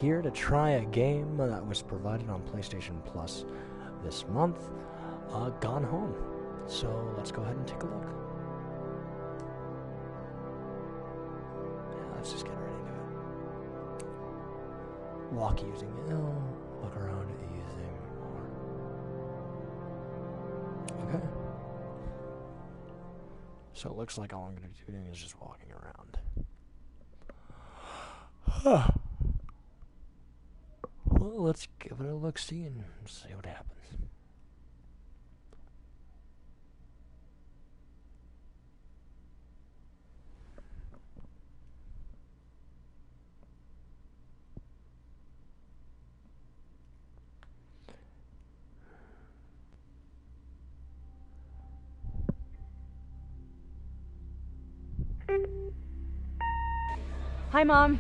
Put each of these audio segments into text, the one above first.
here to try a game that was provided on PlayStation Plus this month, Gone Home. So let's go ahead and take a look. Yeah, let's just get right into it. Walk using L, look around using R. Okay. So it looks like all I'm going to be doing is just walking around. Well, let's give it a look-see and see what happens. Hi, Mom.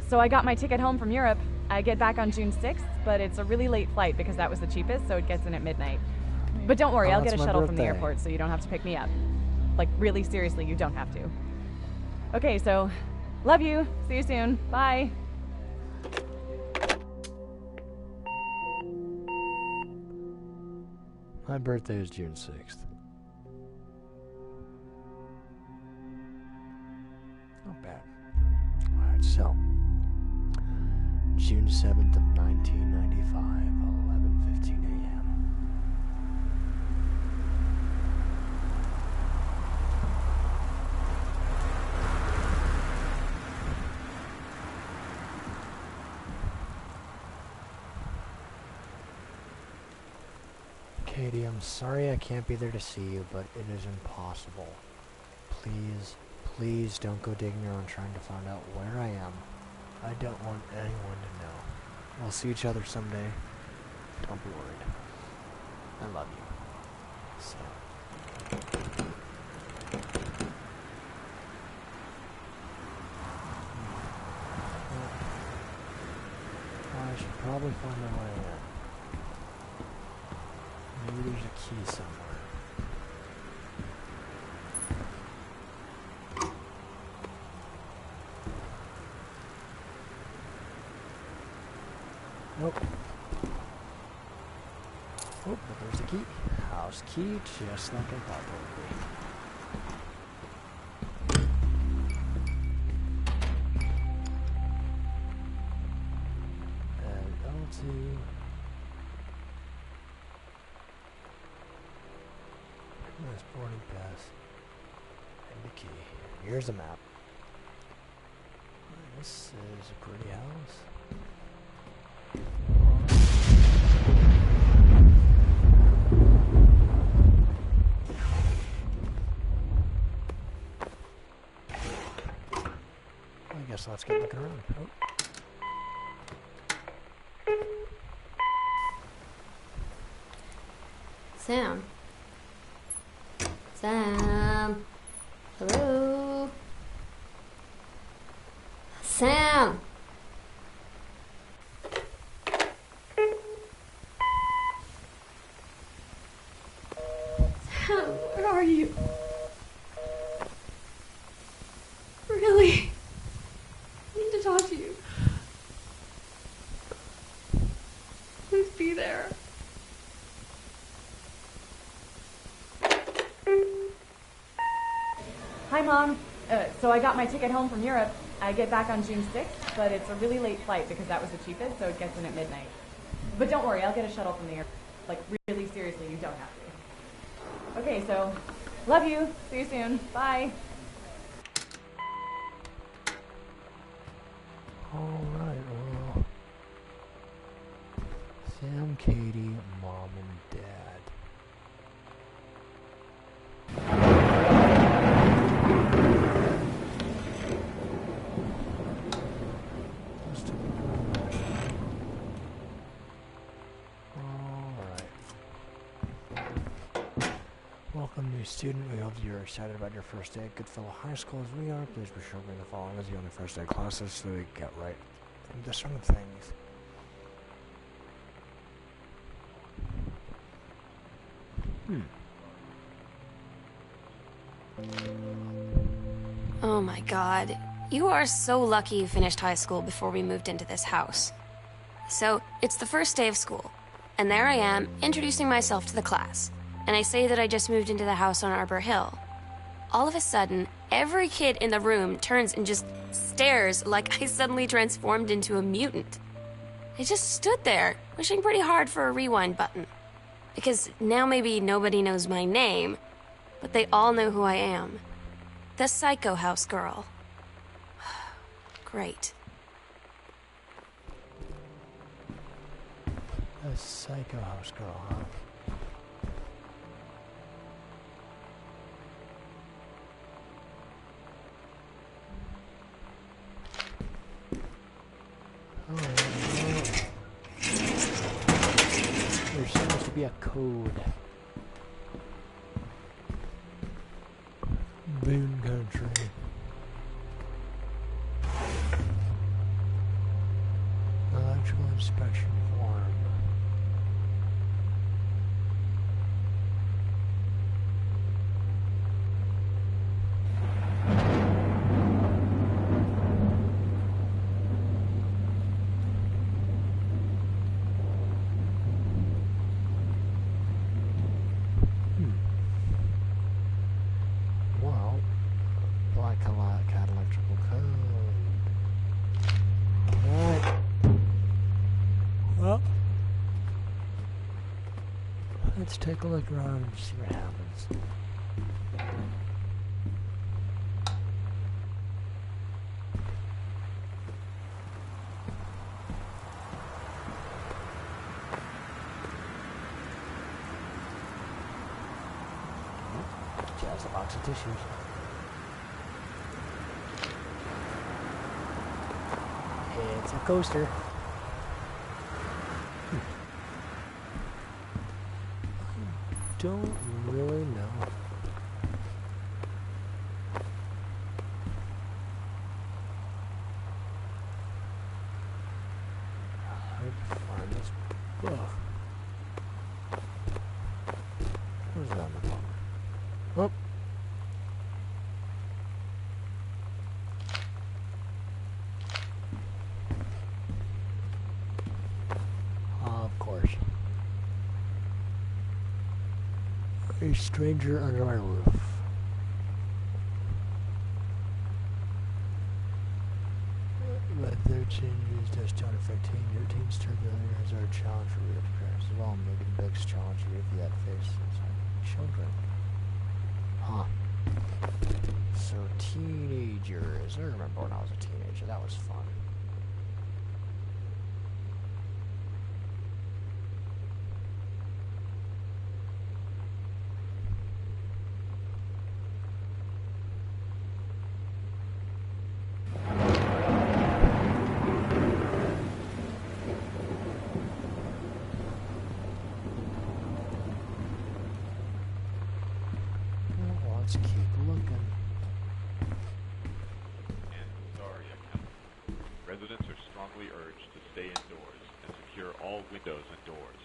So I got my ticket home from Europe. I get back on June 6th, but it's a really late flight because that was the cheapest, so it gets in at midnight. But don't worry, I'll get a shuttle from the airport so you don't have to pick me up. Like, really seriously, you don't have to. Okay, so, love you. See you soon. Bye. My birthday is June 6th. Not bad. Alright, so June 7th of 1995, 11:15 a.m. Katie, I'm sorry I can't be there to see you, but it is impossible. Please don't go digging around trying to find out where I am. I don't want anyone to know. We'll see each other someday. Don't be worried. I love you. Sam. I should probably find out where I am. Maybe there's a key somewhere. Nope. Oh, but there's the key. House key, just like I thought it would be. And L2. Nice boarding pass. And the key. Here's a map. This is a pretty house. So let's get looking around. Oh. Sam. Sam. Hello. Sam. Sam, where are you? Really? To talk to you. Please be there. Hi, Mom. So I got my ticket home from Europe. I get back on June 6th, but it's a really late flight because that was the cheapest, so it gets in at midnight. But don't worry, I'll get a shuttle from the airport. Like, really seriously, you don't have to. Okay, so, love you. See you soon. Bye. Alright, well, Sam, Katie, Mom, and Dad. Alright. Welcome, new student. We hope you're excited about your first day at Goodfellow High School as we are. Please be sure to bring the following as your only first day classes so we get right into some things. Oh my God. You are so lucky you finished high school before we moved into this house. So, it's the first day of school, and there I am, introducing myself to the class. And I say that I just moved into the house on Arbor Hill. All of a sudden, every kid in the room turns and just stares like I suddenly transformed into a mutant. I just stood there, wishing pretty hard for a rewind button. Because now maybe nobody knows my name, but they all know who I am. The Psycho House girl. Great. A Psycho House girl, huh? Oh, there seems to be a code. Boone Country. Electrical inspection form. Well, black cat electrical code. Alright. Well, let's take a look around and see what happens. Just a box of tissues. It's a coaster. Don't really know. Hard to find this book. Where's that on the book? Oh. Of course. A stranger under my roof. But their changes does don't affect team. Your team's turbulence are a challenge for real parents as well. Maybe the biggest challenge you've yet faced is children. Huh. So teenagers. I remember when I was a teenager. That was fun. Let's keep looking. Residents are strongly urged to stay indoors and secure all windows and doors.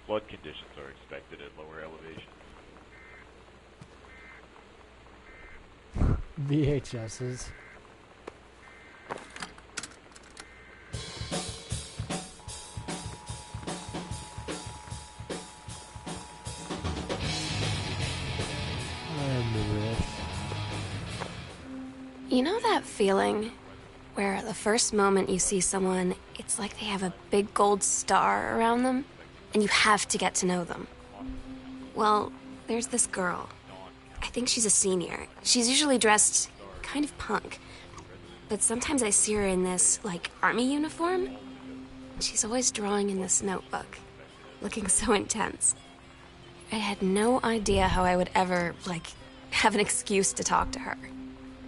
Flood conditions are expected at lower elevations. VHSs. You know that feeling where the first moment you see someone, it's like they have a big gold star around them, and you have to get to know them? Well, there's this girl. I think she's a senior. She's usually dressed kind of punk, but sometimes I see her in this, like, army uniform. She's always drawing in this notebook, looking so intense. I had no idea how I would ever, like, have an excuse to talk to her.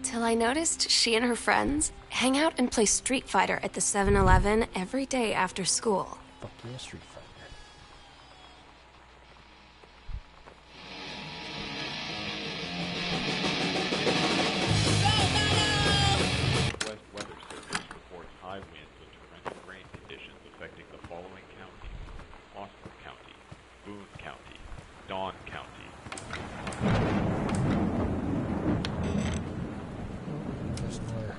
Till I noticed she and her friends hang out and play Street Fighter at the 7-Eleven every day after school. Fuck yeah, Street Fighter. West Weather Service reports high winds and torrential rain conditions affecting the following counties: Austin County, Boone County, Dawn County. There's another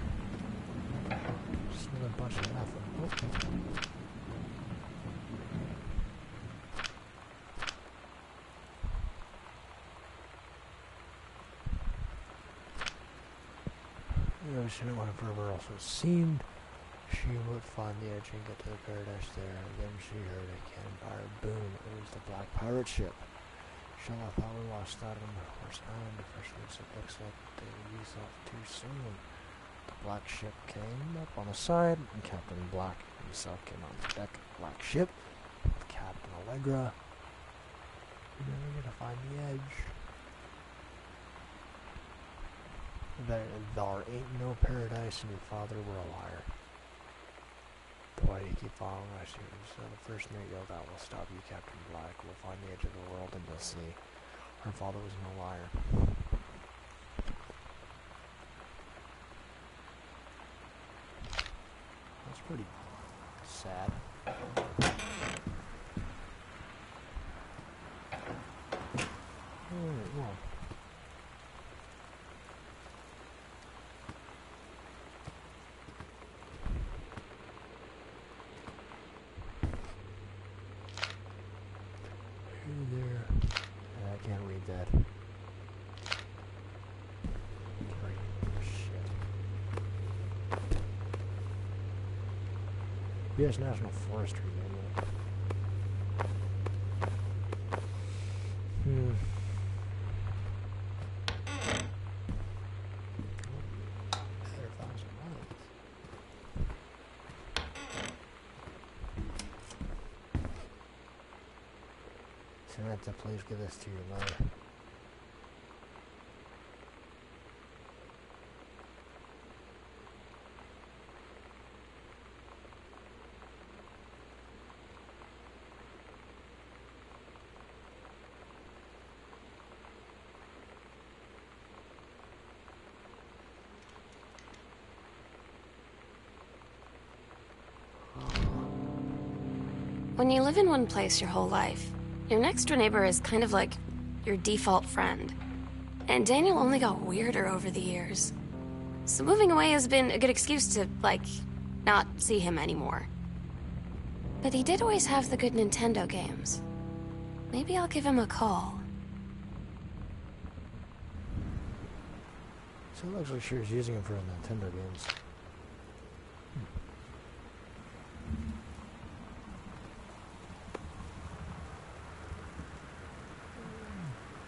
ocean, and whenever else it seemed, she would find the edge and get to the paradise there. Then she heard a cannon fire boom. It was the black pirate ship. Shella thought we lost out on the horse island. The fisherman said, looks like they eased off too soon. The black ship came up on the side, and Captain Black himself came on the deck of the black ship with Captain Allegra. You're never gonna find the edge. There ain't no paradise, and your father were a liar. Why do you keep following us? So the first mate yelled out, "We'll stop you, Captain Black. We'll find the edge of the world, and you'll see. Her father was no liar." That's pretty sad. Alright, well. There. I can't read that. Shit. U.S. National Forestry, man. Better find some lights. Samantha, please give this to your mother. When you live in one place your whole life, your next door neighbor is kind of like your default friend. And Daniel only got weirder over the years. So moving away has been a good excuse to, like, not see him anymore. But he did always have the good Nintendo games. Maybe I'll give him a call. So it looks like she was using him for Nintendo games.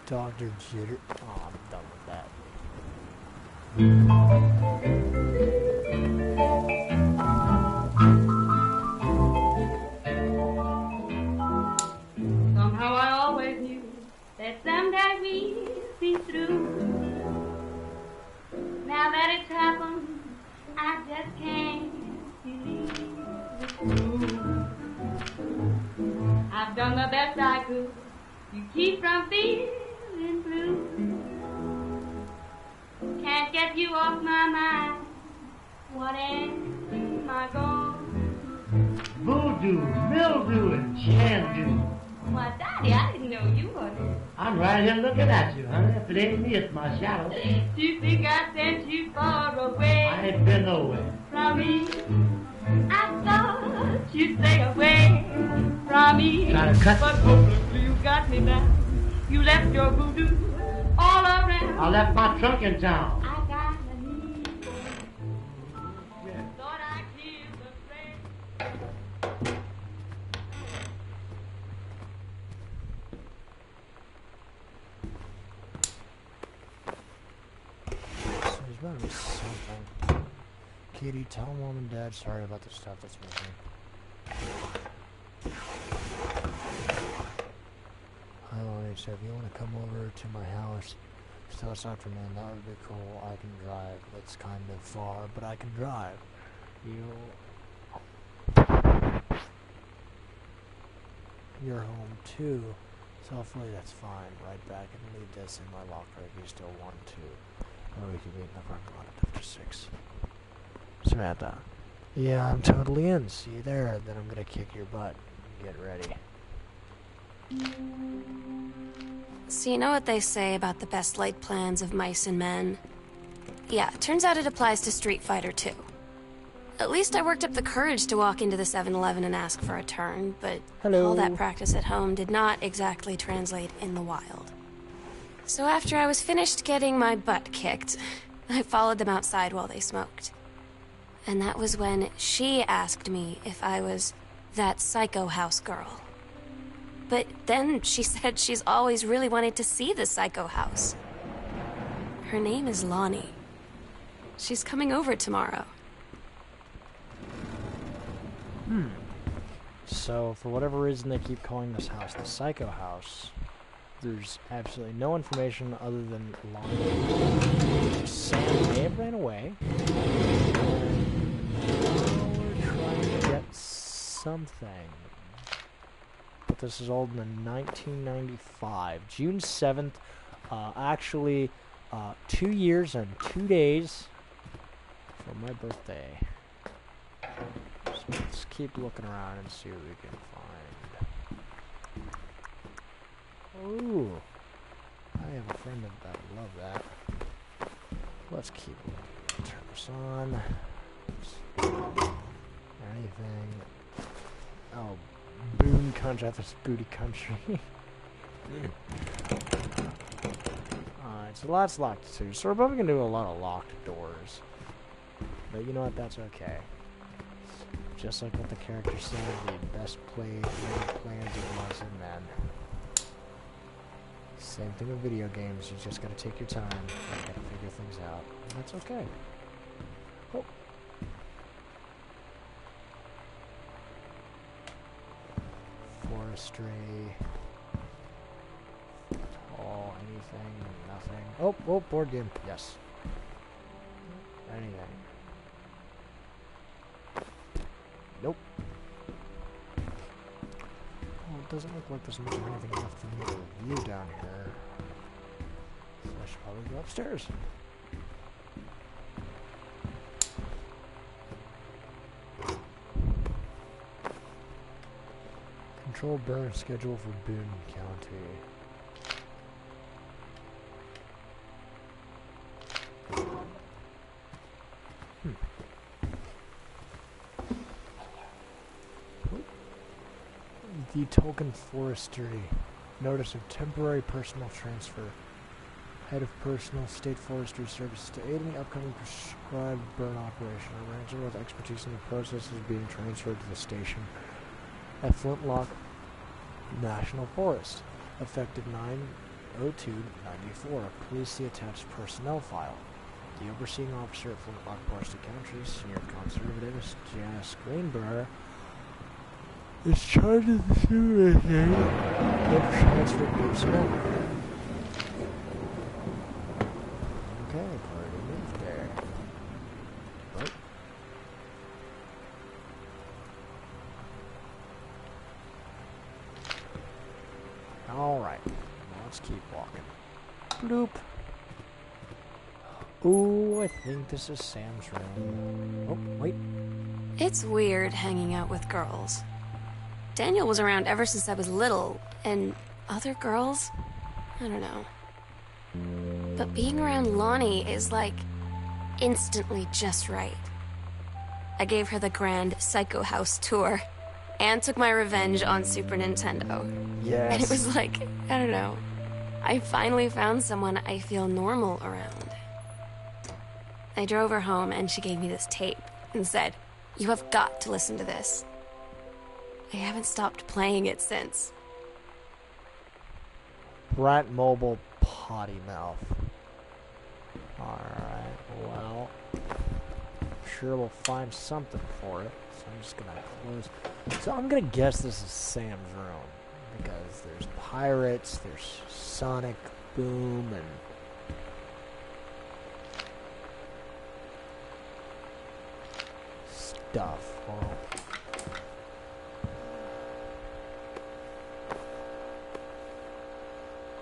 Dr. Jitter. Oh, I'm done with that. Somehow I always knew that someday we'd see through. Now that it's happened, I just can't believe it's true. I've done the best I could to keep from feeling blue. Can't get you off my mind. What am I going? Voodoo, mildew, and shandu. Why, Daddy, I didn't know you were. I'm right here looking at you, honey. If it ain't me, it's my shadow. You think I sent you far away I ain't been nowhere. from me? I thought you'd stay away from me. Try to cut But hopelessly you got me back. You left your voodoo all around. I left my trunk in town. I got a need. Thought I'd hear the praise. So there's gotta be something. Katie, tell Mom and Dad sorry about the stuff that's missing. So if you want to come over to my house this afternoon, that would be cool. I can drive. It's kind of far, but I can drive. You're home too, so hopefully that's fine. Right back and leave this in my locker if you still want to. Or we can meet in the parking lot after 6. Samantha. Yeah, I'm totally in. See you there. Then I'm gonna kick your butt. Get ready. So you know what they say about the best laid plans of mice and men? Yeah, turns out it applies to Street Fighter too. At least I worked up the courage to walk into the 7-Eleven and ask for a turn, but all that practice at home did not exactly translate in the wild. So after I was finished getting my butt kicked, I followed them outside while they smoked. And that was when she asked me if I was that psycho house girl. But then she said she's always really wanted to see the psycho house. Her name is Lonnie. She's coming over tomorrow. So, for whatever reason they keep calling this house the Psycho House, there's absolutely no information other than Lonnie. Sam may have ran away. And we're trying to get something. But this is old in 1995. June 7th. Actually, 2 years and 2 days for my birthday. So let's keep looking around and see what we can find. Ooh, I have a friend that would love that. Let's keep looking. Turn this on. Anything? Oh, Boone Country. I thought it was Booty Country. Alright, so that's locked too. So we're probably gonna do a lot of locked doors. But you know what? That's okay. Just like what the character said, the best laid plans of mice and men. Same thing with video games, you just gotta take your time and gotta figure things out. And that's okay. Oh. Forestry. Oh, anything, nothing. Oh, board game, yes. Anything. Nope. Well, it doesn't look like there's much of anything left for me to review down here. So I should probably go upstairs. Control burn schedule for Boone County. The Token Forestry. Notice of temporary personal transfer. Head of Personal State Forestry Services to aid in the upcoming prescribed burn operation. A ranger with expertise in the process is being transferred to the station at Flintlock National Forest. Effective 9/02/94. Please see attached personnel file. The overseeing officer at Flintlock Forestry Country, Senior Conservativist Janice Greenberg, is charged with the supervision of transferred personnel. Okay, already moved there. Oh. Alright, now let's keep walking. Bloop. Ooh, I think this is Sam's room. Oh, wait. It's weird hanging out with girls. Daniel was around ever since I was little, and other girls? I don't know. But being around Lonnie is like instantly just right. I gave her the grand Psycho House tour and took my revenge on Super Nintendo. Yes. And it was like, I don't know. I finally found someone I feel normal around. I drove her home and she gave me this tape and said, "You have got to listen to this." I haven't stopped playing it since. Brat Mobile Potty Mouth. Alright, well, I'm sure we'll find something for it. So I'm just gonna close. So I'm gonna guess this is Sam's room. Because there's pirates, there's Sonic Boom, and stuff. Well,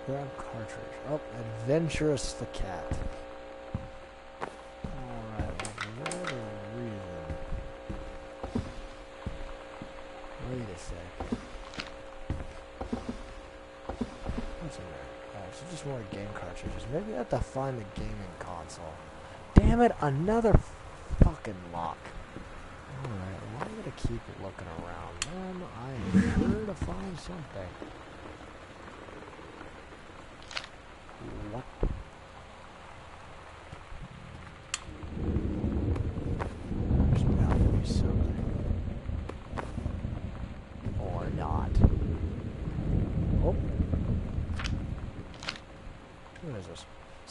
grab cartridge. Oh, Adventurous the cat. Alright, well, for whatever reason. Wait a sec. What's in there? Oh, so just more game cartridges. Maybe I have to find the gaming console. Damn it, another fucking lock. Alright, well, I'm gonna keep looking around. Then I am sure to find something. What?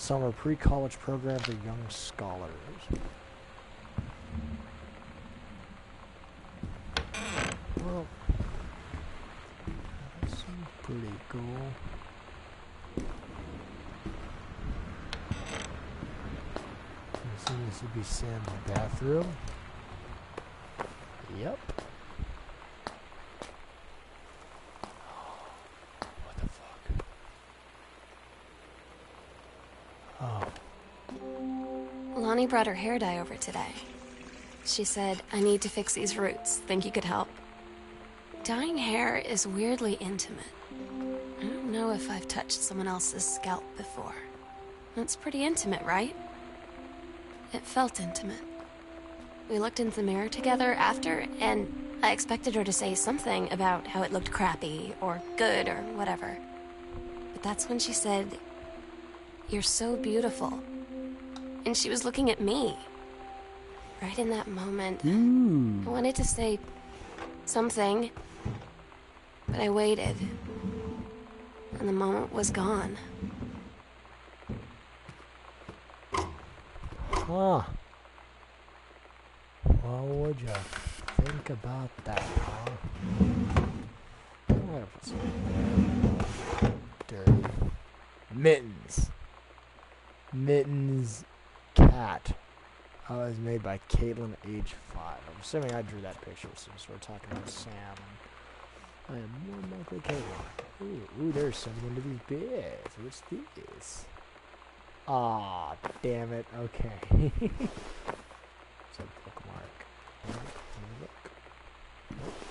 Summer pre-college program for young scholars. Well, that seems pretty cool. I'm assuming this would be Sam's bathroom. Yep. What the fuck? Oh. Lonnie brought her hair dye over today. She said, I need to fix these roots. Think you could help? Dyeing hair is weirdly intimate. I don't know if I've touched someone else's scalp before. That's pretty intimate, right? It felt intimate. We looked into the mirror together after, and I expected her to say something about how it looked crappy or good or whatever. But that's when she said, "You're so beautiful." And she was looking at me. Right in that moment, I wanted to say something, but I waited, and the moment was gone. Huh. What would you think about that, huh? I'm gonna put some dirty Mittens. Mittens cat. Oh, it was made by Caitlin, age 5. I'm assuming I drew that picture since we're talking about Sam. And I am more than likely Caitlin. Ooh, there's something into these bits. What's this? Aw, damn it. Okay. It's a bookmark. Look. Nope.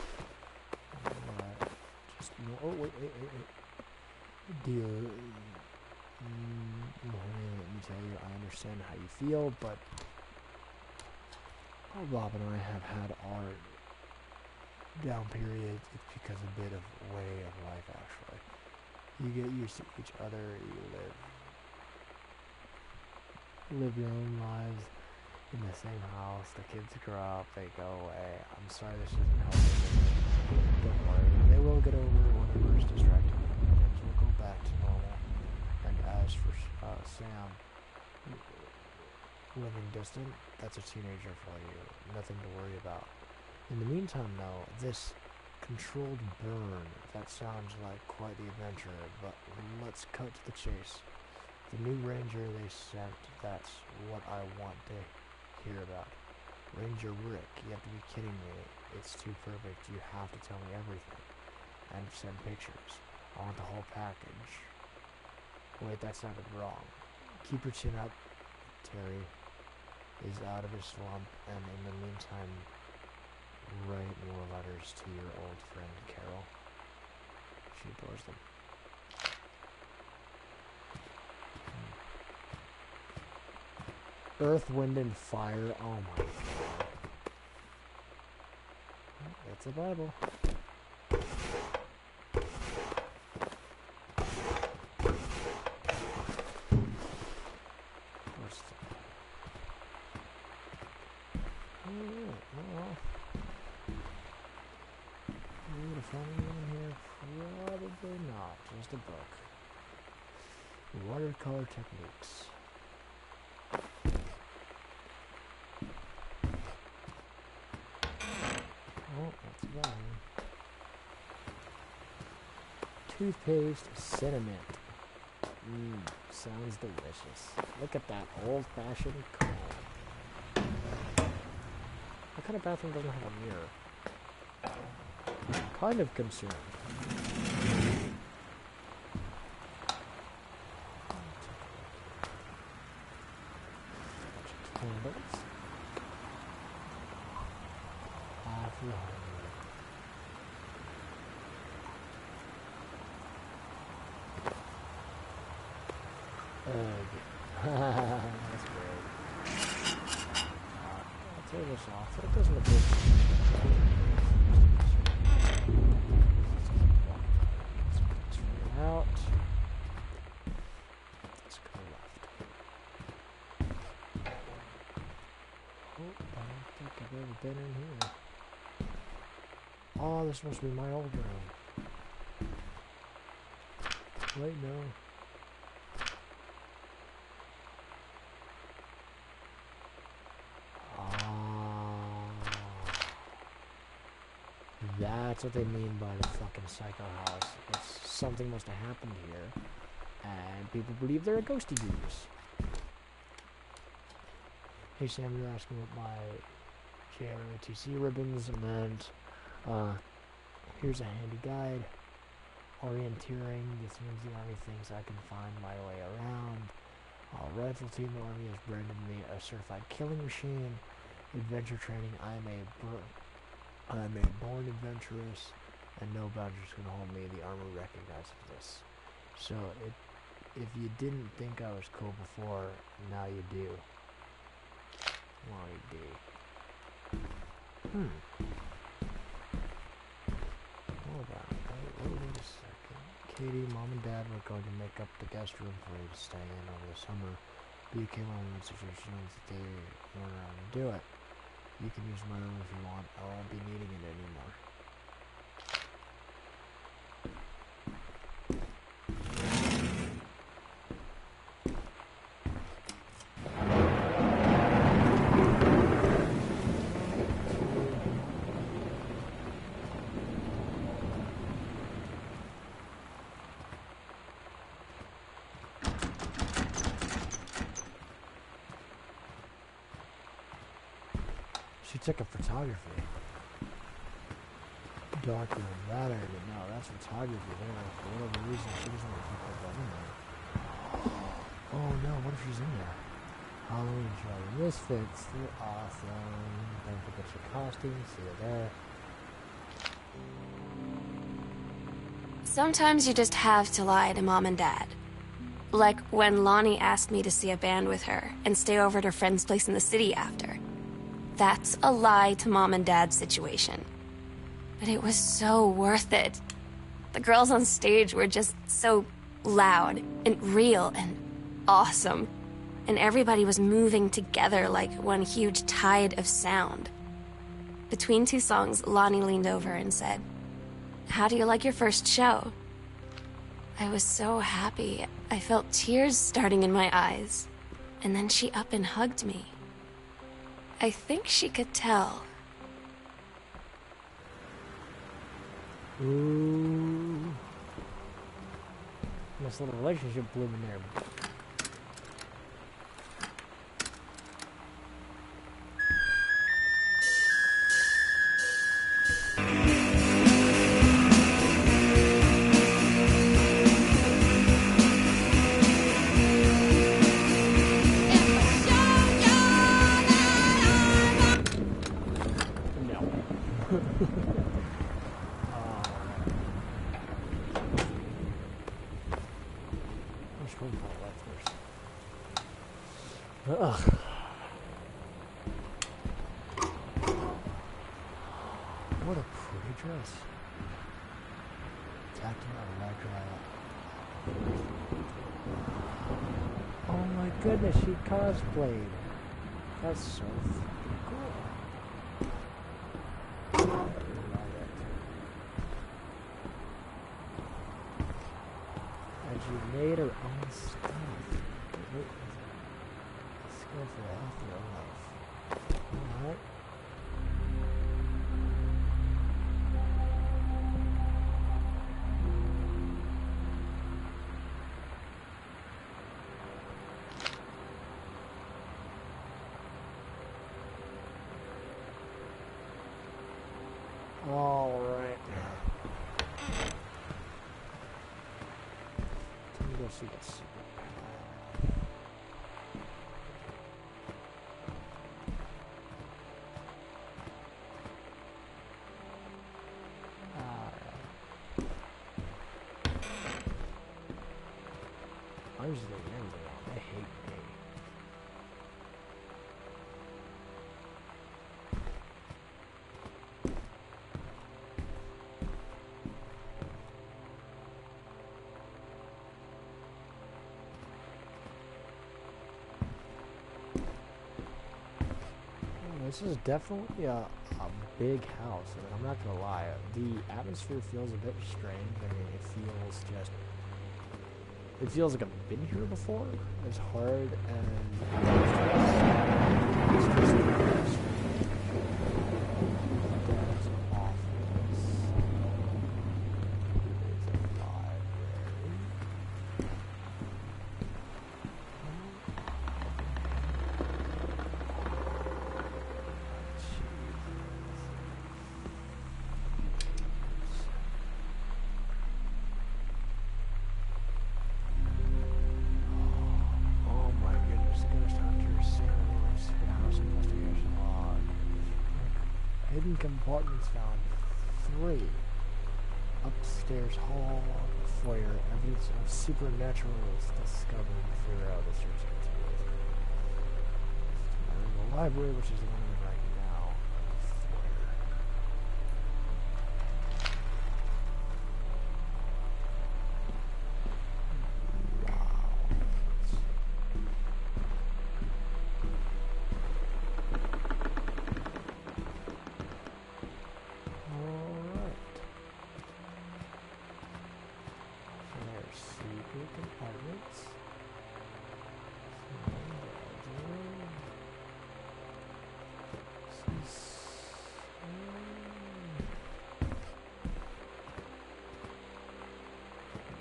Just no. Oh, wait. Dear. Let me tell you, I understand how you feel, but Bob and I have had our down periods. It's because a bit of way of life, actually. You get used to each other. You live your own lives in the same house. The kids grow up, they go away. I'm sorry this doesn't help you. Don't worry, they will get over whatever is distracting them. Things will go back to normal. And as for Sam, living distant, that's a teenager for you. Nothing to worry about. In the meantime, though, this controlled burn, that sounds like quite the adventure, but let's cut to the chase. The new ranger they sent, that's what I want to hear about. Ranger Rick, you have to be kidding me. It's too perfect. You have to tell me everything. And send pictures. I want the whole package. Wait, that sounded wrong. Keep your chin up. Terry is out of his slump, and in the meantime, write more letters to your old friend Carol. She adores them. Earth, Wind, and Fire. Oh my god. It's a Bible. Probably not. Just a book. Watercolor techniques. Oh, that's fine. Toothpaste, cinnamon. Sounds delicious. Look at that old-fashioned comb. What kind of bathroom doesn't have a mirror? Kind of concerned. That's great. I'll turn this off. That doesn't look good. Let's out. Let's go left. Oh, I don't think I've ever been in here. Oh, this must be my old room. Wait, no. That's what they mean by the fucking psycho house. It's something must have happened here, and people believe there are ghosty goos. Hey Sam, you're asking what my JROTC ribbons meant. Here's a handy guide. Orienteering. This means the Army thinks I can find my way around. Rifle team, the Army has branded me a certified killing machine. Adventure training, I'm a born adventurous, and no boundaries can hold me. The Army recognizes this. So, if you didn't think I was cool before, now you do. Well, you do. Hold on. Wait a second. Katie, Mom and Dad were going to make up the guest room for you to stay in over the summer. But you came home in situations that they weren't around to do it. You can use my room if you want. I won't be needing it anymore. She took up photography. Darker than that area, but no, that's photography there. For whatever reason, she doesn't want to keep her in there. Oh no, what if she's in there? Halloween Charlie Misfits, they're awesome. Don't forget your costumes, see you there. Sometimes you just have to lie to Mom and Dad. Like when Lonnie asked me to see a band with her and stay over at her friend's place in the city after. That's a lie to Mom and Dad's situation. But it was so worth it. The girls on stage were just so loud and real and awesome. And everybody was moving together like one huge tide of sound. Between two songs, Lonnie leaned over and said, "How do you like your first show?" I was so happy. I felt tears starting in my eyes. And then she up and hugged me. I think she could tell. Ooh. Nice little relationship blooming there. Ugh. What a pretty dress. Tactile Allegra. Oh my goodness, she cosplayed. That's so fucking cool. I love it. And she made her own stuff. For a healthier life. Alright. Alright. Let me go see what's secret. I'm just leaving everything on. They hate me. Oh, this is definitely a big house. I mean, I'm not gonna lie. The atmosphere feels a bit strange. I mean, it feels like I've been here before. As hard as it's just that's awful. hidden compartments found. 3. Upstairs hall, foyer, evidence of supernatural is discovered throughout the search continues. The library, which is illuminated right now, foyer. Compartments.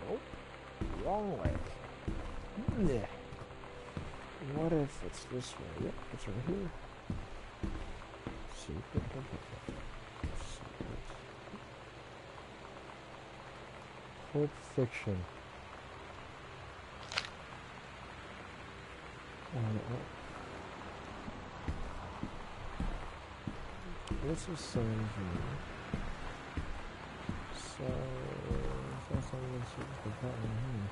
Nope. Wrong way. Yeah. What if it's this way? Yep, it's right here. Secret compartment. Secret. Pulp Fiction. This is saying here. So, that's all the secret compartment here.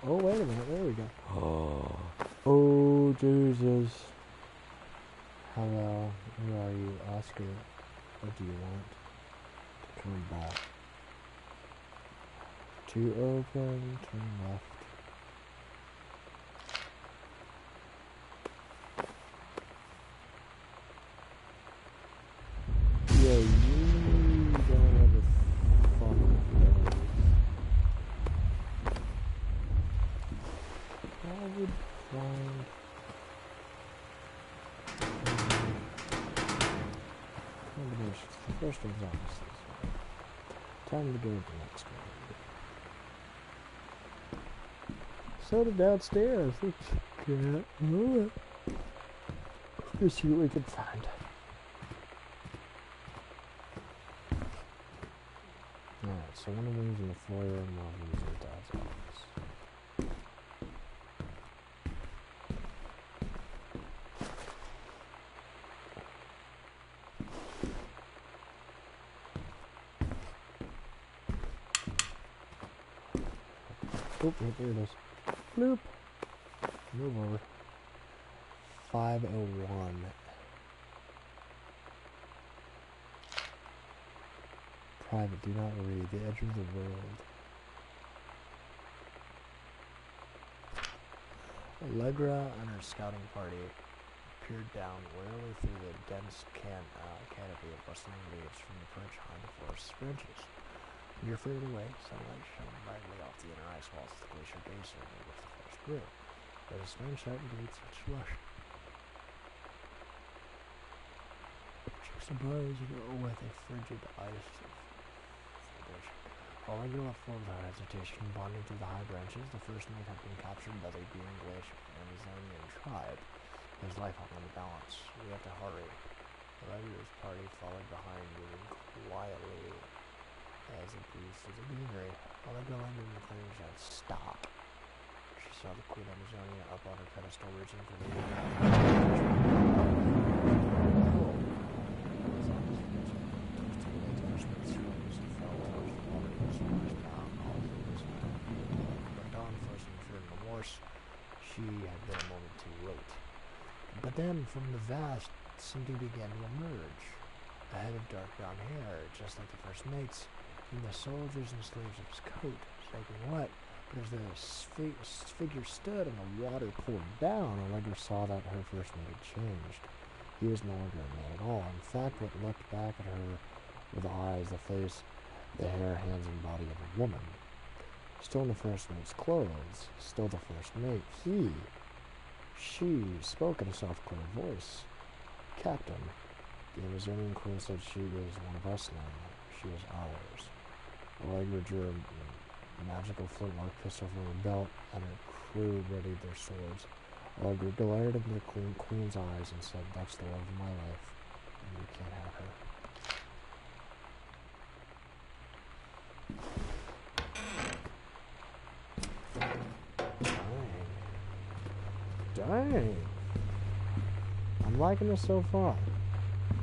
Oh, wait a minute, there we go. Oh, Jesus. Hello, who are you, Oscar? What do you want? To come back. To open, turn left. Yeah, you don't have a fucking place. I would find... combinations. The first one's obviously this one. Time to go to the next one. So to downstairs. Let's get... Let's see what we can find. Alright, so one of them's in the foyer and one of them's in Dad's office. Oh, there it is. Bloop. Move over. 501. Private, do not read. The edge of the world. Allegra and her scouting party peered down warily through the dense canopy of rustling leaves from the perch behind the forest's branches. Near further away, sunlight shone brightly off the inner ice walls of the glacier basin in which the forest grew. There was a strange sight beneath such lush. Chicks abuzz with a frigid ice celebration. While Angela left forward without hesitation, bonding through the high branches, the first mate had been captured by the Green Glacier Amazonian tribe. His life hung on the balance. We have to hurry. The Allegra's party followed behind, moving quietly as it breezed through the greenery. Allegra landed in the clearing and stop. She saw the Queen Amazonia up on her pedestal, reaching for the she had been a moment too late. But then, from the vast, something began to emerge. A head of dark brown hair, just like the first mate's, in the soldiers and sleeves of his coat, soaking wet. But as the figure stood and the water poured down, Allegra saw that her first mate had changed. He was no longer a man at all. In fact, what looked back at her with the eyes, the face, the hair, hands, and body of a woman. Still in the first mate's clothes, still the first mate, she spoke in a soft-clear voice. Captain, the Amazonian queen said she was one of us now. She was ours. Allegra drew a magical flintlock pistol from her belt, and her crew readied their swords. Well, you glared into the queen's eyes and said, "That's the love of my life, and you can't have her." Dang. I'm liking this so far.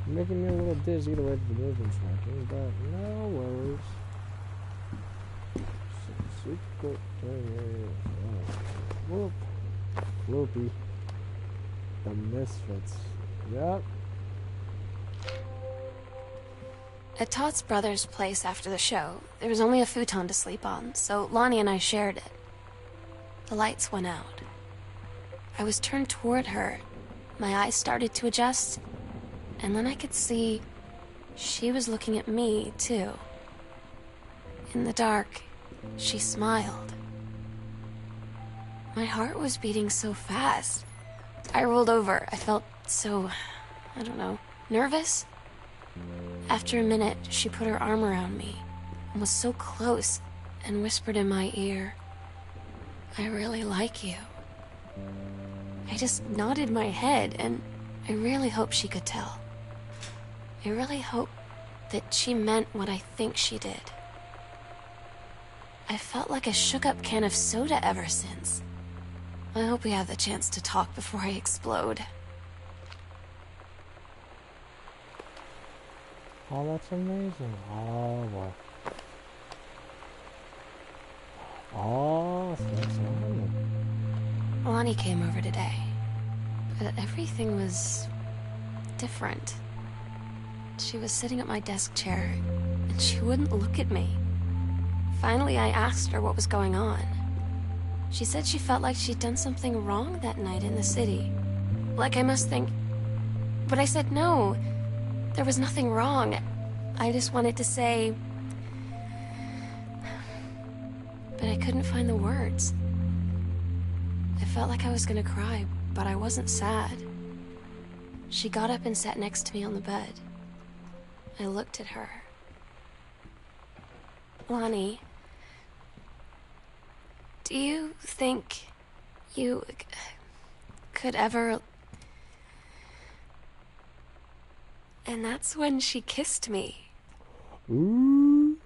Making me a little dizzy the way the movement's working, but no worries. Secret. Whoop. Whoopie. The Misfits. Yep. At Todd's brother's place after the show, there was only a futon to sleep on, so Lonnie and I shared it. The lights went out. I was turned toward her. My eyes started to adjust, and then I could see she was looking at me, too. In the dark, she smiled. My heart was beating so fast. I rolled over. I felt so, I don't know, nervous. After a minute, she put her arm around me and was so close and whispered in my ear, "I really like you." I just nodded my head, and I really hope she could tell. I really hope that she meant what I think she did. I felt like a shook-up can of soda ever since. I hope we have the chance to talk before I explode. Oh, that's amazing. Oh, boy. Oh, thanks, Lonnie. Lonnie came over today, but everything was different. She was sitting at my desk chair, and she wouldn't look at me. Finally, I asked her what was going on. She said she felt like she'd done something wrong that night in the city. Like I must think... But I said no. There was nothing wrong. I just wanted to say... But I couldn't find the words. I felt like I was gonna cry, but I wasn't sad. She got up and sat next to me on the bed. I looked at her. Lonnie, do you think you could ever... And that's when she kissed me. Ooh.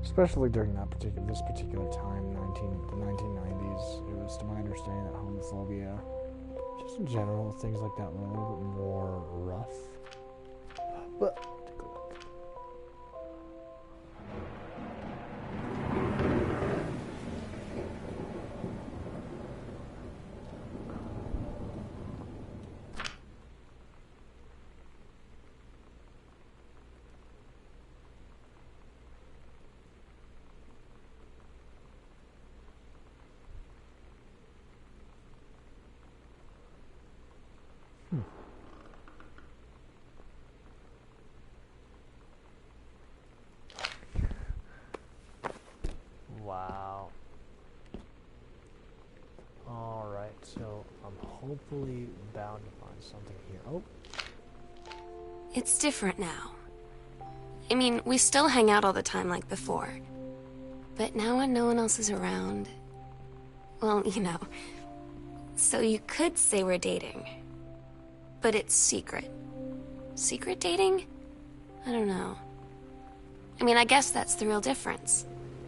Especially during this particular time, the 1990s, it was to my understanding that homophobia, just in general, things like that were a little bit more rough. But take a look. Wow. Alright, so I'm hopefully bound to find something here. Oh. It's different now. I mean, we still hang out all the time like before. But now when no one else is around... Well, you know. So you could say we're dating. But it's secret. Secret dating? I don't know. I mean, I guess that's the real difference.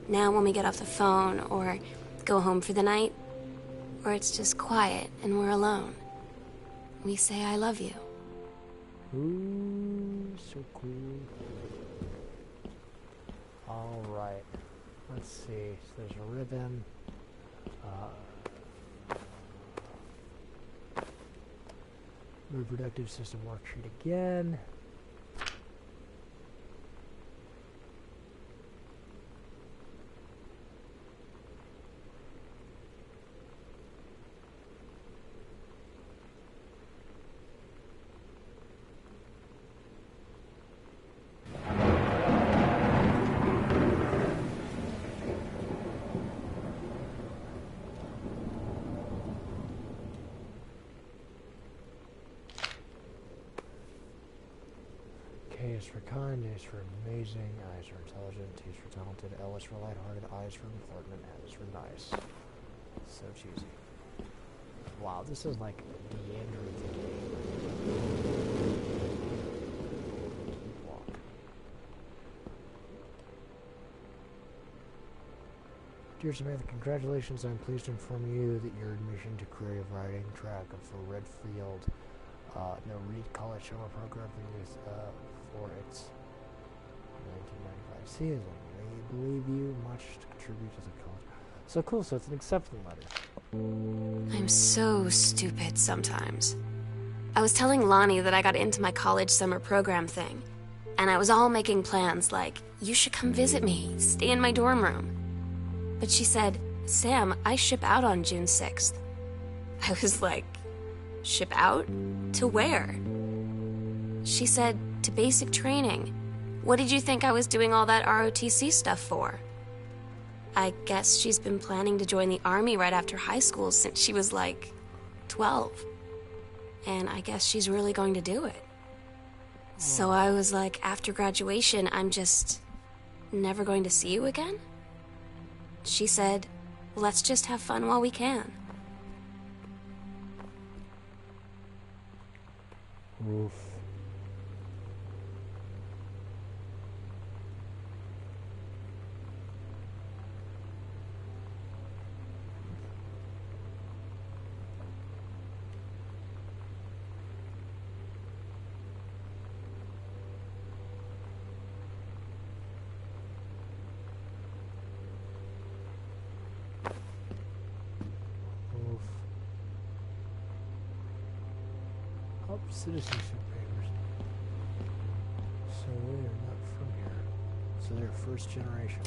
Now when we get off the phone, or go home for the night, or it's just quiet and we're alone, we say I love you. Ooh, so cool. Alright. Let's see. So there's a ribbon. Reproductive system worksheet again. A's for kind, A's for amazing, I's for intelligent, T's for talented, L is for lighthearted, I's for important, and N is for nice. So cheesy. Wow, this is like meandering. Walk. Dear Samantha, congratulations. I'm pleased to inform you that your admission to creative writing track for Redfield Reed College Summer Program for its 1995 season. We believe you much to contribute to the college. So cool, so it's an acceptance letter. I'm so stupid sometimes. I was telling Lonnie that I got into my college summer program thing, and I was all making plans like, you should come visit me, stay in my dorm room. But she said, Sam, I ship out on June 6th. I was like, ship out? To where? She said, to basic training. What did you think I was doing all that ROTC stuff for? I guess she's been planning to join the army right after high school since she was like 12. And I guess she's really going to do it. So I was like, after graduation, I'm just never going to see you again? She said, let's just have fun while we can. Oof. Citizenship papers. So they are not from here. So they're first generation.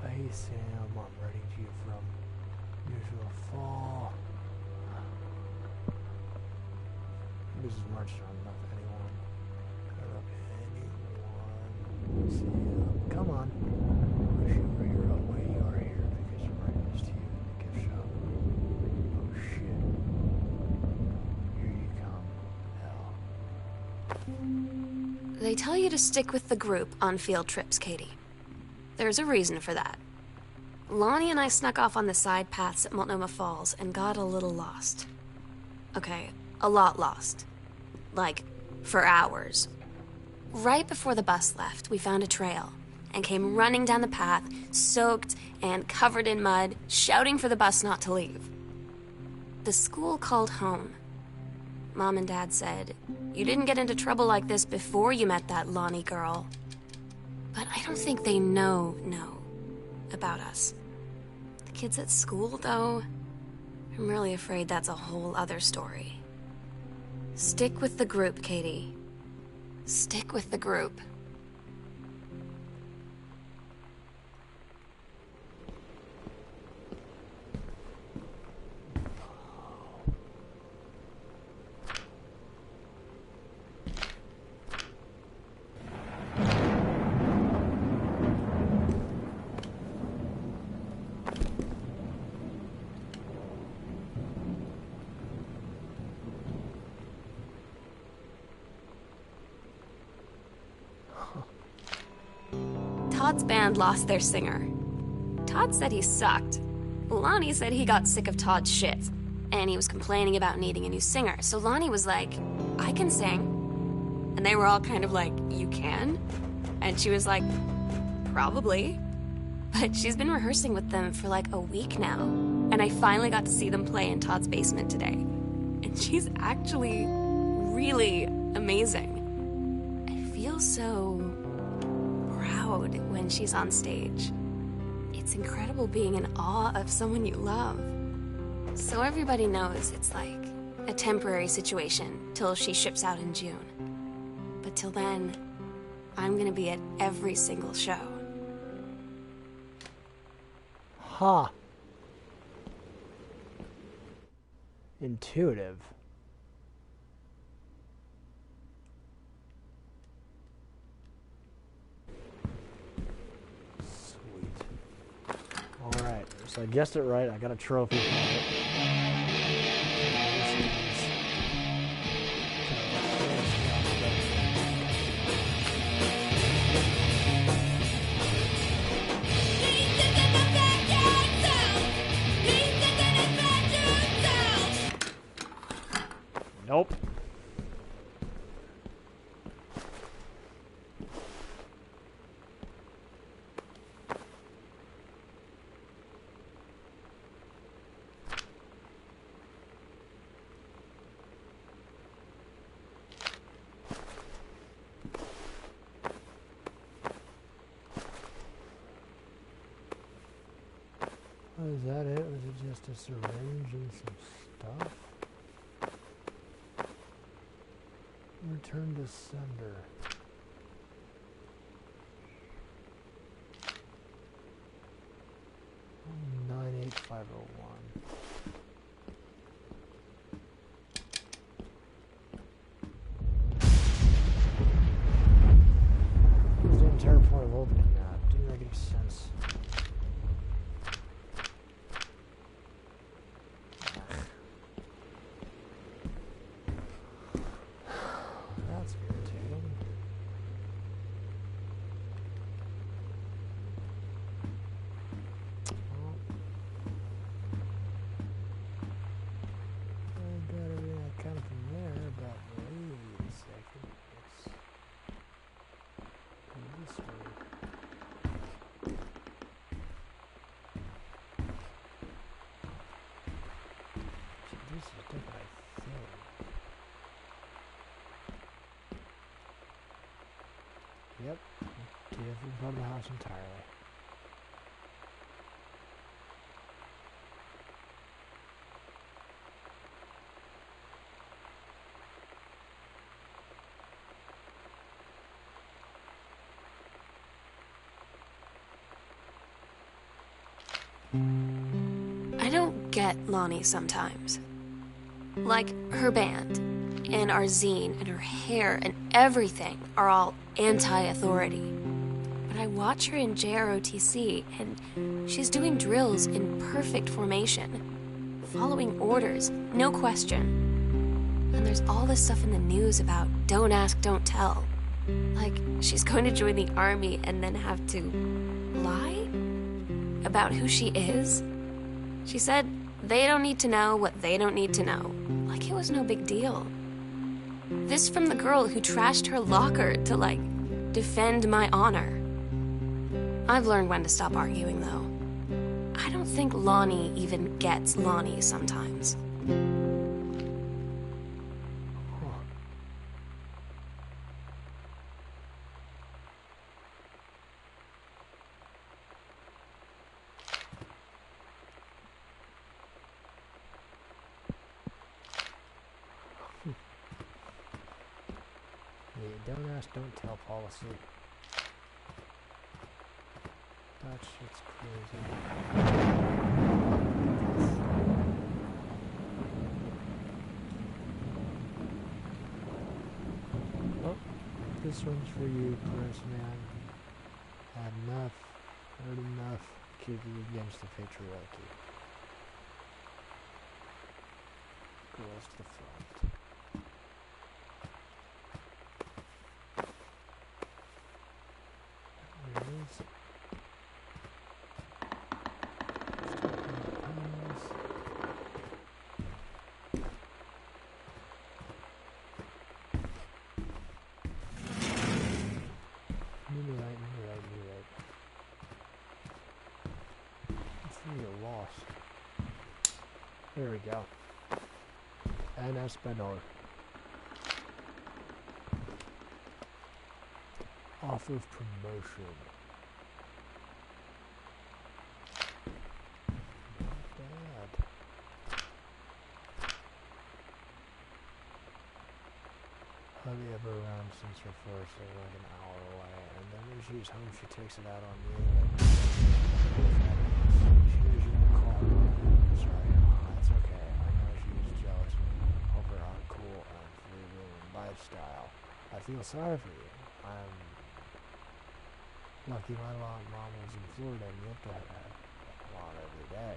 Hey Sam, I'm writing to you from usual fall. This is March, not enough anyone. Not enough anyone. Come on. Wish you were here away. You are here because you're writing this to you. Oh shit. Here you come. Hell. They tell you to stick with the group on field trips, Katie. There's a reason for that. Lonnie and I snuck off on the side paths at Multnomah Falls and got a little lost. Okay, a lot lost. Like, for hours. Right before the bus left, we found a trail and came running down the path, soaked and covered in mud, shouting for the bus not to leave. The school called home. Mom and Dad said, you didn't get into trouble like this before you met that Lonnie girl. But I don't think they know about us. The kids at school, though, I'm really afraid that's a whole other story. Stick with the group, Katie. Stick with the group. Todd's band lost their singer. Todd said he sucked. Lonnie said he got sick of Todd's shit, and he was complaining about needing a new singer. So Lonnie was like, I can sing. And they were all kind of like, you can? And she was like, probably. But she's been rehearsing with them for like a week now, and I finally got to see them play in Todd's basement today. And she's actually really amazing. I feel so proud when she's on stage. It's incredible being in awe of someone you love. So everybody knows it's like a temporary situation till she ships out in June. But till then, I'm gonna be at every single show. Ha! Intuitive. Alright, so I guessed it right. I got a trophy for it. Was that it? Was it just a syringe and some stuff? Return to sender. 98501. Here's the entire point of opening that. Didn't make any sense. That's irritating. I got everything that come from there, but wait a second. Let's go this way. So this is different, I think. Yep, different part of the house entirely. I don't get Lonnie sometimes. Like, her band, and our zine, and her hair, and everything are all anti-authority. But I watch her in JROTC, and she's doing drills in perfect formation, following orders, no question. And there's all this stuff in the news about don't ask, don't tell. Like, she's going to join the army and then have to lie about who she is. She said they don't need to know what they don't need to know. Like it was no big deal. This from the girl who trashed her locker to, like, defend my honor. I've learned when to stop arguing, though. I don't think Lonnie even gets Lonnie sometimes. Don't ask, don't tell policy. That shit's crazy. Oh, this one's for you, Chris, man. Had enough, heard enough, kicking against the patriarchy. Girls to the front. There we go. And Espanol. Off of promotion. Not bad. Hardly ever around since her first, like an hour away. And then when she's home, she takes it out on me. She knows you can call her. Sorry, it's okay. I know she was jealous over our cool and free-room lifestyle. I feel sorry for you. I'm lucky my mom was in Florida and you have to have a lot every day.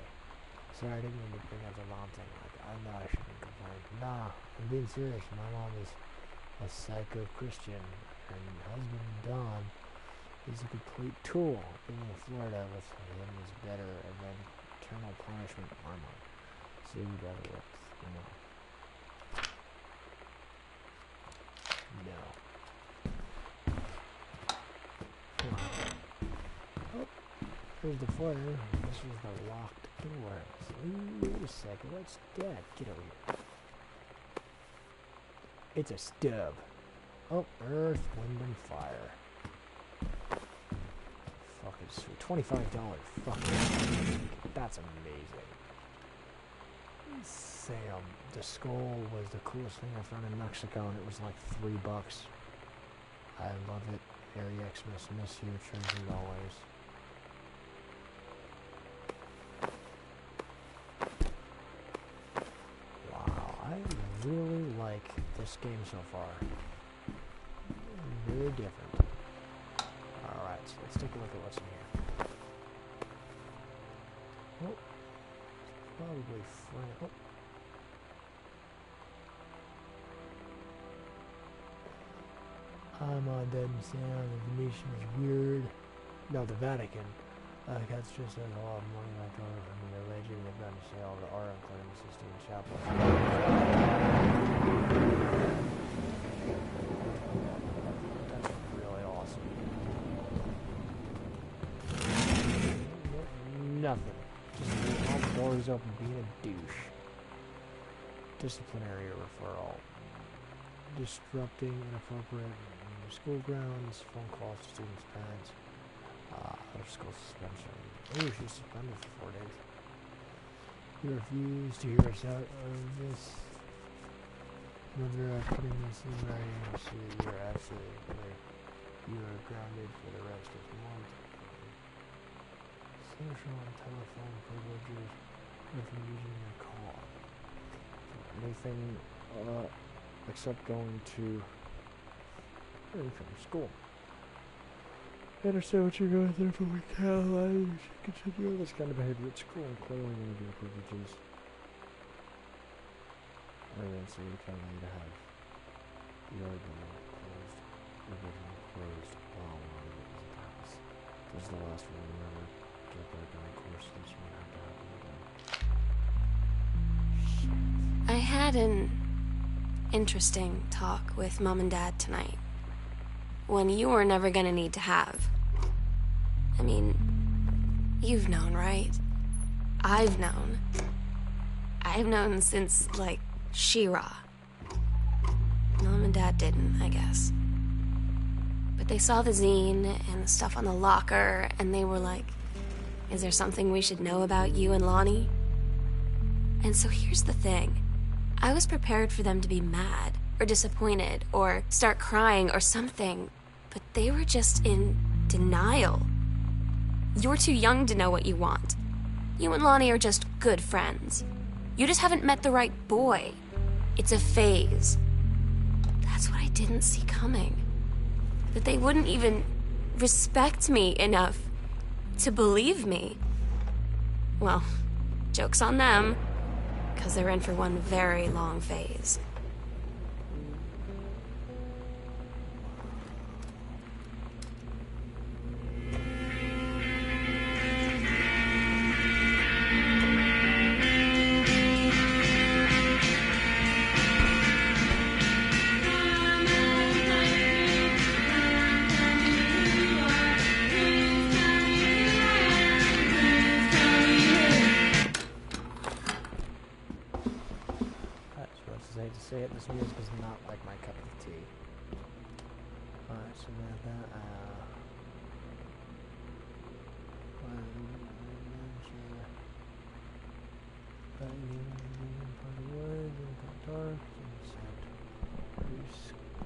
Sorry, I didn't mean to bring up the mom thing. Like, I know I shouldn't complain. Nah, I'm being serious. My mom is a psycho Christian. Her husband, Don, is a complete tool. Being in Florida with him is better, and then eternal punishment armor. So you'd rather work, No. Oh, here's the fire. This is the locked door. So, wait a second. What's that? Get over here. It's a stub. Oh, earth, wind, and fire. Fuck is Sweet. $25. Fucking. That's amazing. Sam, the skull was the coolest thing I found in Mexico, and it was like $3. I love it. Harry Xmas, miss you, treasured always. Wow, I really like this game so far. Very different. Alright, so let's take a look at what's in here. Oh, it's probably friend. Oh. I'm on dead and sound. The Venetian is weird. No, the Vatican. That's just a lot of money I thought. I mean, they're legend. They've got to say all the art on Clement Sistine Chapel. That's really awesome. Nothing. Just leaving all the doors open, being a douche. Disciplinary referral. Disrupting inappropriate school grounds, phone calls to students' parents, out of school suspension. Oh, she's suspended for 4 days. You refuse to hear us out of this. Whether putting this in writing, so you're absolutely clear. You are grounded for the rest of the month. Social and telephone privileges from using your call. Anything, except going to school. I understand what you're going through, but we can't allow you to continue this kind of behavior at school, including one of your privileges. So we can't allow you to have your original closed while on the house. This is the last one. Remember, get back on the course. This won't have to happen again. I had an interesting talk with Mom and Dad tonight. One you were never gonna need to have. I mean, you've known, right? I've known. I've known since, like, She-Ra. Mom and Dad didn't, I guess. But they saw the zine and the stuff on the locker, and they were like, is there something we should know about you and Lonnie? And so here's the thing. I was prepared for them to be mad, or disappointed, or start crying, or something. But they were just in denial. You're too young to know what you want. You and Lonnie are just good friends. You just haven't met the right boy. It's a phase. That's what I didn't see coming. That they wouldn't even respect me enough to believe me. Well, joke's on them, because they're in for one very long phase. I hate to say it, this music is not like my cup of tea. Alright, so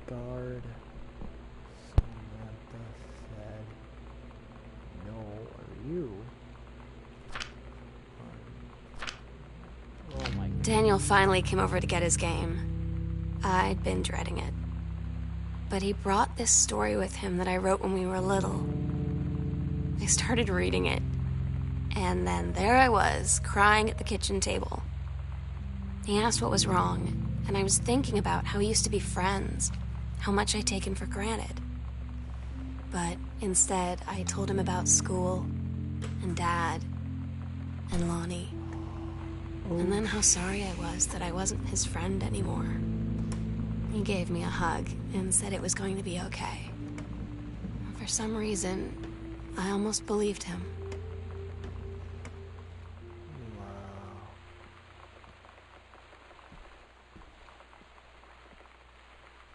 Guard. Samantha said, no, are you? Oh my God. Daniel finally came over to get his game. I'd been dreading it. But he brought this story with him that I wrote when we were little. I started reading it, and then there I was, crying at the kitchen table. He asked what was wrong, and I was thinking about how we used to be friends, how much I'd taken for granted. But instead, I told him about school, and Dad, and Lonnie. And then how sorry I was that I wasn't his friend anymore. He gave me a hug and said it was going to be okay. For some reason, I almost believed him. Wow.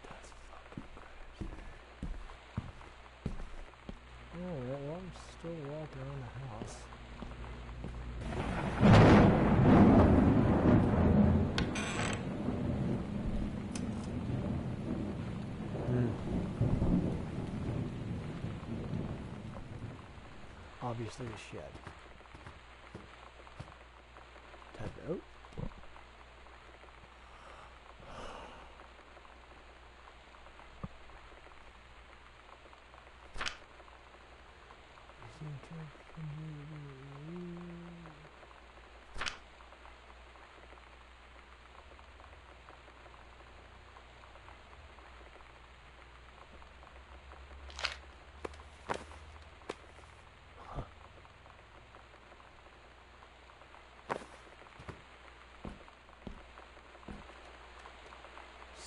That's fucking crazy. Alright, well, I'm still walk around the house. Obviously a shed. Time to out.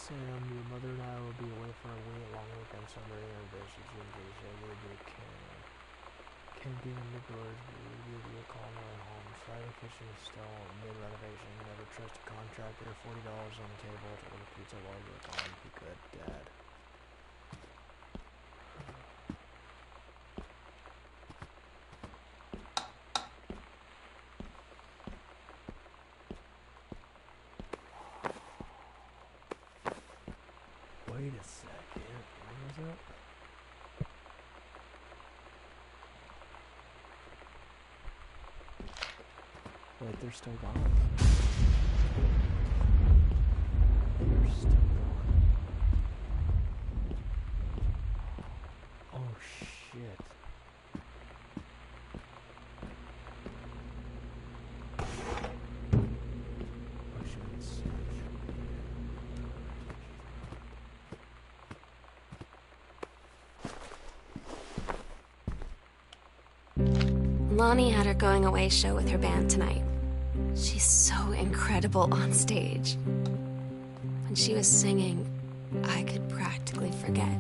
Sam, your mother and I will be away for a week long weekend summer and visit you in Asia. We'll be camping in the gorge. We'll give you a call on the way home. Sliding kitchen is still mid-renovation. Never trust a contractor. $40 on the table to order pizza while you're gone. Be good, Dad. Wait a second. What was that? Wait, they're still gone. They're still gone. Oh shit. I should search. Lonnie had her going away show with her band tonight. She's so incredible on stage. When she was singing, I could practically forget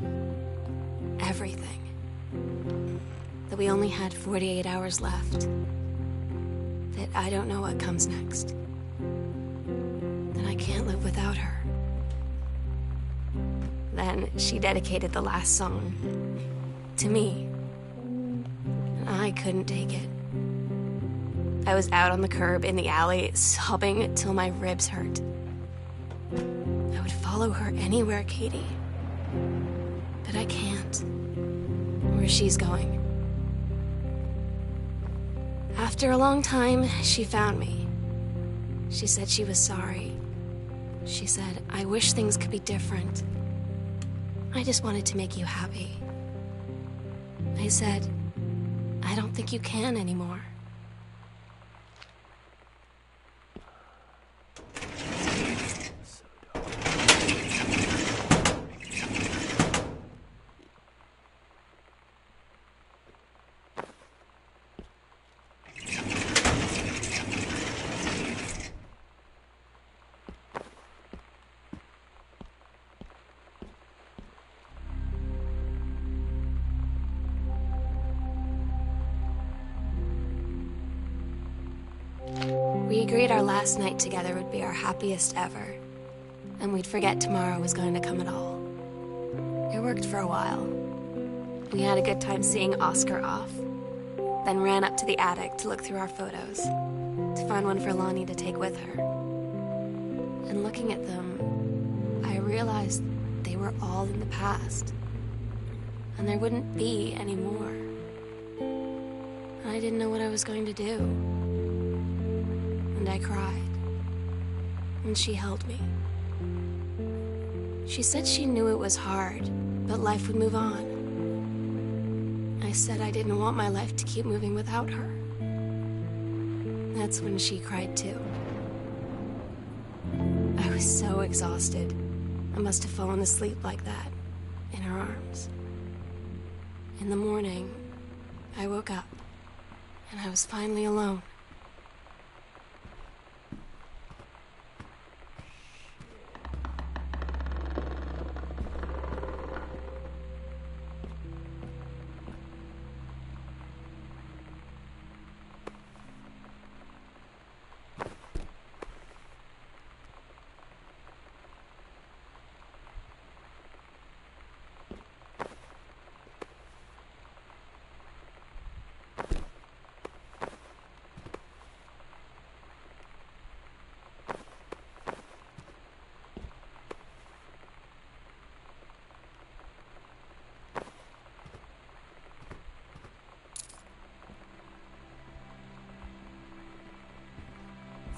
everything. That we only had 48 hours left. That I don't know what comes next. That I can't live without her. Then she dedicated the last song to me. And I couldn't take it. I was out on the curb in the alley, sobbing till my ribs hurt. I would follow her anywhere, Katie. But I can't. Where she's going. After a long time, she found me. She said she was sorry. She said, I wish things could be different. I just wanted to make you happy. I said, I don't think you can anymore. We agreed our last night together would be our happiest ever, and we'd forget tomorrow was going to come at all. It worked for a while. We had a good time seeing Oscar off, then ran up to the attic to look through our photos, to find one for Lonnie to take with her. And looking at them, I realized they were all in the past, and there wouldn't be any more. And I didn't know what I was going to do. And I cried. And she held me. She said she knew it was hard, but life would move on. I said I didn't want my life to keep moving without her. That's when she cried too. I was so exhausted. I must have fallen asleep like that, in her arms. In the morning, I woke up, and I was finally alone.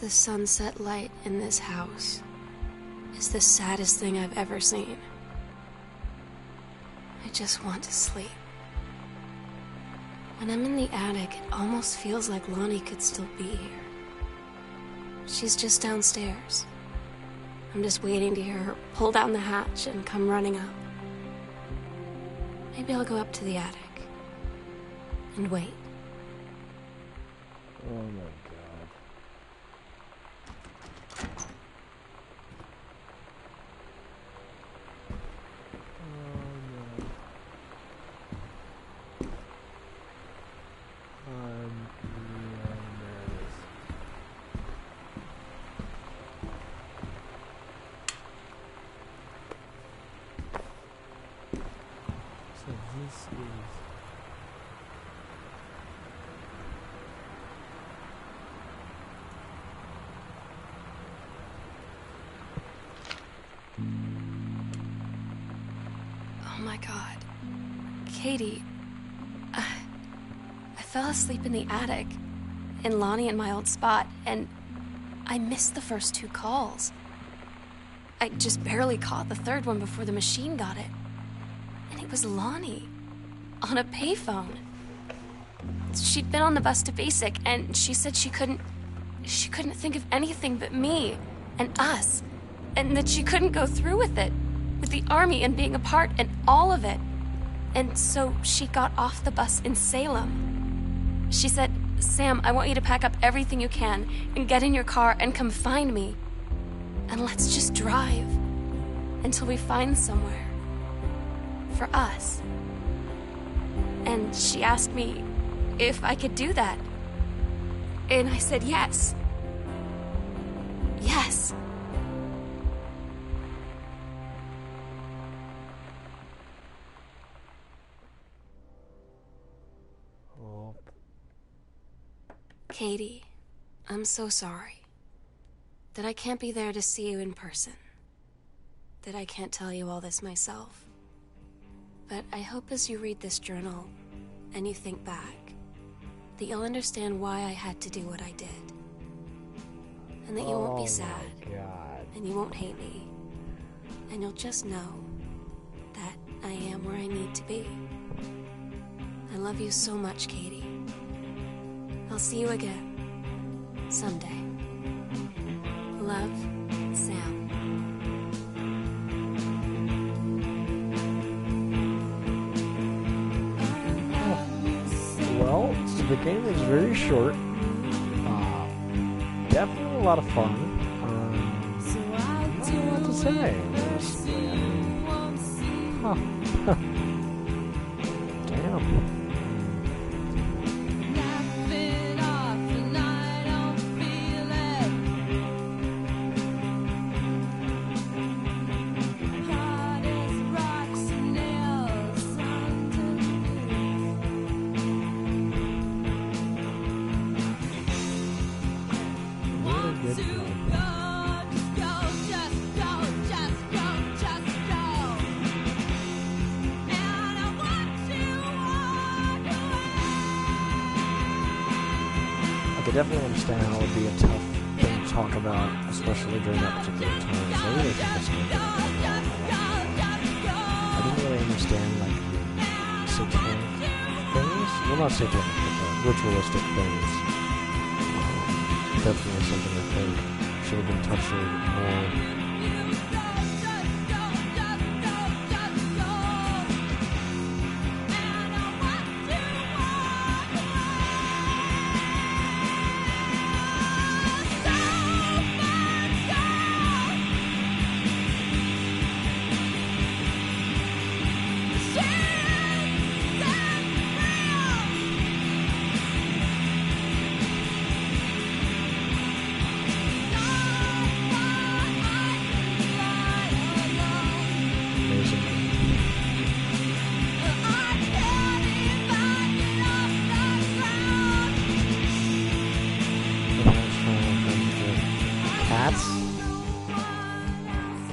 The sunset light in this house is the saddest thing I've ever seen. I just want to sleep. When I'm in the attic, it almost feels like Lonnie could still be here. She's just downstairs. I'm just waiting to hear her pull down the hatch and come running up. Maybe I'll go up to the attic and wait. Oh my god. Oh no. I'm really nervous. So this is... Oh my god. Katie, I fell asleep in the attic, in Lonnie and my old spot, and I missed the first 2 calls. I just barely caught the third one before the machine got it. And it was Lonnie, on a payphone. She'd been on the bus to Basic, and she said she couldn't think of anything but me and us, and that she couldn't go through with it, with the Army and being apart and all of it. And so she got off the bus in Salem. She said, "Sam, I want you to pack up everything you can and get in your car and come find me. And let's just drive until we find somewhere for us." And she asked me if I could do that. And I said yes. Yes. Oh. Katie, I'm so sorry that I can't be there to see you in person, that I can't tell you all this myself. But I hope as you read this journal and you think back, that you'll understand why I had to do what I did. And that you won't be sad. God. And you won't hate me. And you'll just know that I am where I need to be. I love you so much, Katie. I'll see you again someday. Love, Sam. Well, so the game is very short. Definitely a lot of fun. I don't know what to say. Huh. Damn. I definitely understand how it would be a tough thing to talk about, especially during that particular time. So I really think that's going to be I didn't really understand, like, the satanic things. Well, not satanic, but the ritualistic things. Definitely something that they should have been touched more.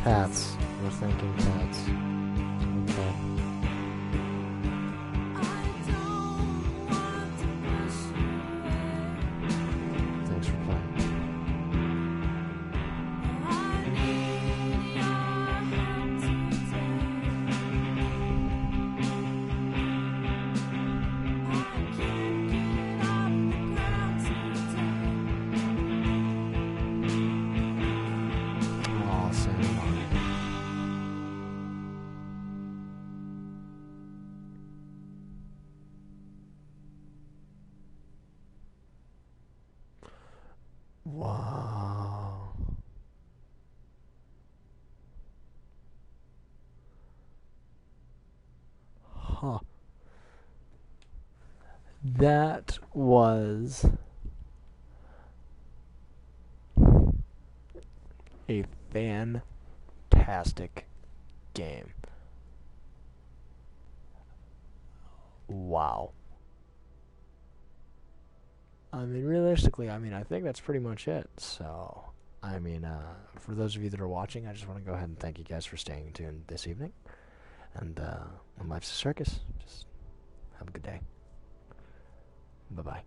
Cats. We're thinking cats. Okay. Thanks for playing. Wow. Huh. That was a fantastic game. Wow. I mean, realistically, I think that's pretty much it. So, for those of you that are watching, I just want to go ahead and thank you guys for staying tuned this evening. And, when life's a circus, just have a good day. Bye-bye.